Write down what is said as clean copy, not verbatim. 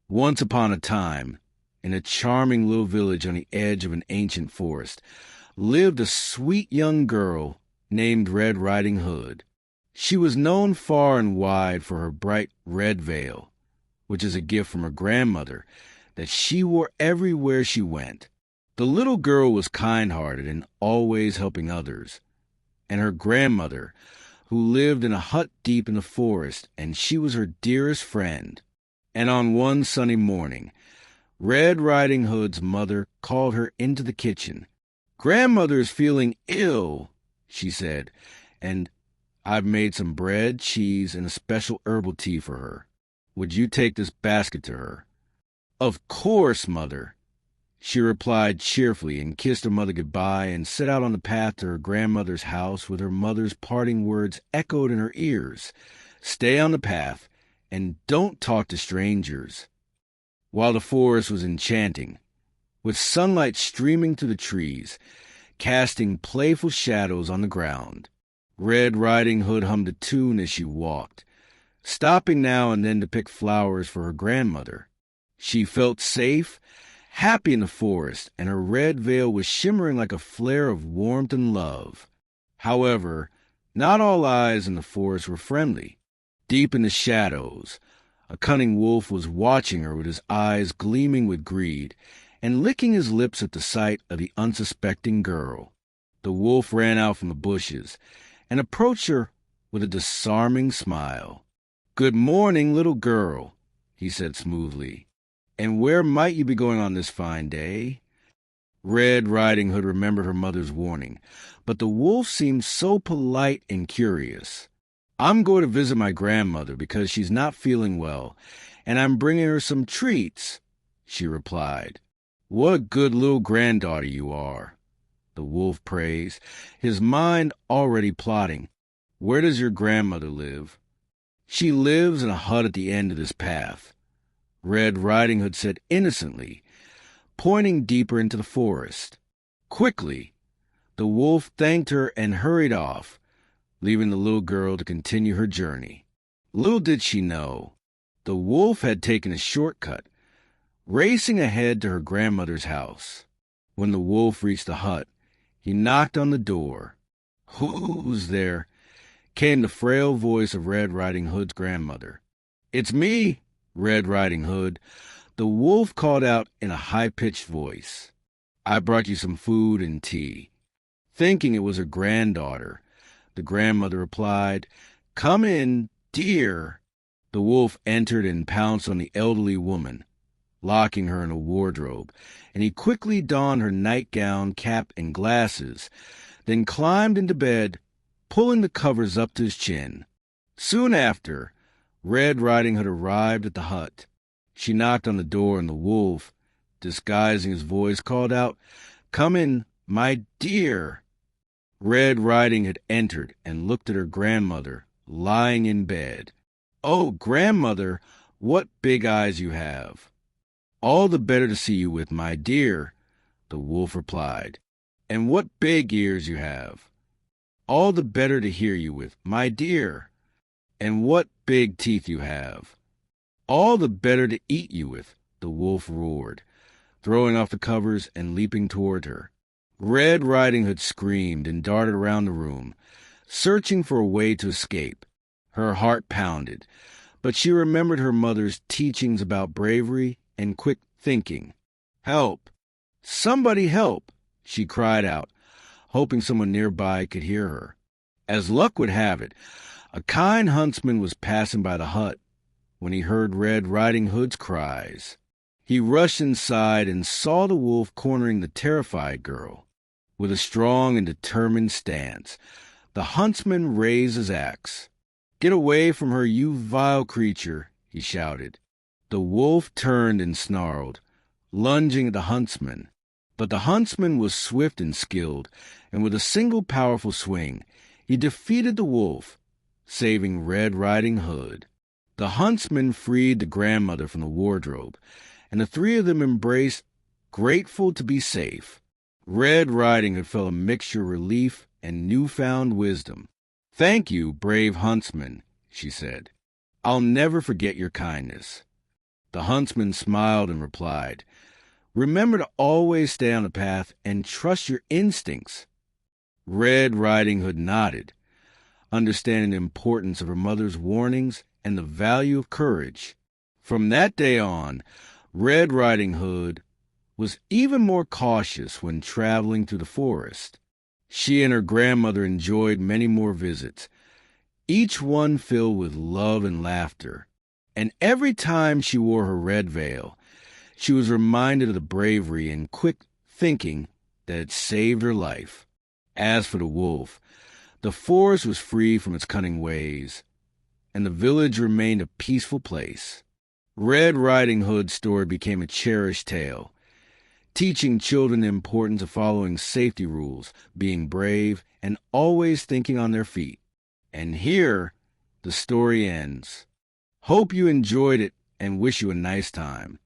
Once upon a time, in a charming little village on the edge of an ancient forest, lived a sweet young girl named Red Riding Hood. She was known far and wide for her bright red veil, which is a gift from her grandmother that she wore everywhere she went. The little girl was kind-hearted and always helping others, and her grandmother, who lived in a hut deep in the forest, and she was her dearest friend. And on one sunny morning, Red Riding Hood's mother called her into the kitchen. "Grandmother is feeling ill," she said, "and I've made some bread, cheese, and a special herbal tea for her. Would you take this basket to her?" "Of course, Mother," she replied cheerfully, and kissed her mother goodbye and set out on the path to her grandmother's house with her mother's parting words echoed in her ears. "Stay on the path, and don't talk to strangers." While the forest was enchanting, with sunlight streaming through the trees, casting playful shadows on the ground, Red Riding Hood hummed a tune as she walked, stopping now and then to pick flowers for her grandmother. She felt safe, happy in the forest, and her red veil was shimmering like a flare of warmth and love. However, not all eyes in the forest were friendly. Deep in the shadows, a cunning wolf was watching her with his eyes gleaming with greed and licking his lips at the sight of the unsuspecting girl. The wolf ran out from the bushes and approached her with a disarming smile. "Good morning, little girl," he said smoothly. "And where might you be going on this fine day?" Red Riding Hood remembered her mother's warning, but the wolf seemed so polite and curious. "I'm going to visit my grandmother because she's not feeling well, and I'm bringing her some treats," she replied. "What a good little granddaughter you are," the wolf praised, his mind already plotting. "Where does your grandmother live?" "She lives in a hut at the end of this path," Red Riding Hood said innocently, pointing deeper into the forest. Quickly, the wolf thanked her and hurried off, leaving the little girl to continue her journey. Little did she know, the wolf had taken a shortcut, racing ahead to her grandmother's house. When the wolf reached the hut, he knocked on the door. "Who's there?" came the frail voice of Red Riding Hood's grandmother. "It's me, Red Riding Hood," the wolf called out in a high-pitched voice. "I brought you some food and tea." Thinking it was her granddaughter, the grandmother replied, "Come in, dear." The wolf entered and pounced on the elderly woman, locking her in a wardrobe, and he quickly donned her nightgown, cap, and glasses, then climbed into bed, pulling the covers up to his chin. Soon after, Red Riding Hood arrived at the hut. She knocked on the door, and the wolf, disguising his voice, called out, "Come in, my dear." Red Riding Hood entered and looked at her grandmother, lying in bed. "Oh, grandmother, what big eyes you have." "All the better to see you with, my dear," the wolf replied. "And what big ears you have." "All the better to hear you with, my dear." "And what big teeth you have." "All the better to eat you with," the wolf roared, throwing off the covers and leaping toward her. Red Riding Hood screamed and darted around the room, searching for a way to escape. Her heart pounded, but she remembered her mother's teachings about bravery and quick thinking. "Help! Somebody help!" she cried out, hoping someone nearby could hear her. As luck would have it, a kind huntsman was passing by the hut when he heard Red Riding Hood's cries. He rushed inside and saw the wolf cornering the terrified girl. With a strong and determined stance, the huntsman raised his axe. "Get away from her, you vile creature," he shouted. The wolf turned and snarled, lunging at the huntsman. But the huntsman was swift and skilled, and with a single powerful swing, he defeated the wolf, saving Red Riding Hood. The huntsman freed the grandmother from the wardrobe, and the three of them embraced, grateful to be safe. Red Riding Hood felt a mixture of relief and newfound wisdom. "Thank you, brave huntsman," she said. "I'll never forget your kindness." The huntsman smiled and replied, "Remember to always stay on the path and trust your instincts." Red Riding Hood nodded, understanding the importance of her mother's warnings and the value of courage. From that day on, Red Riding Hood was even more cautious when traveling through the forest. She and her grandmother enjoyed many more visits, each one filled with love and laughter. And every time she wore her red veil, she was reminded of the bravery and quick thinking that had saved her life. As for the wolf, the forest was free from its cunning ways, and the village remained a peaceful place. Red Riding Hood's story became a cherished tale, teaching children the importance of following safety rules, being brave, and always thinking on their feet. And here, the story ends. Hope you enjoyed it and wish you a nice time.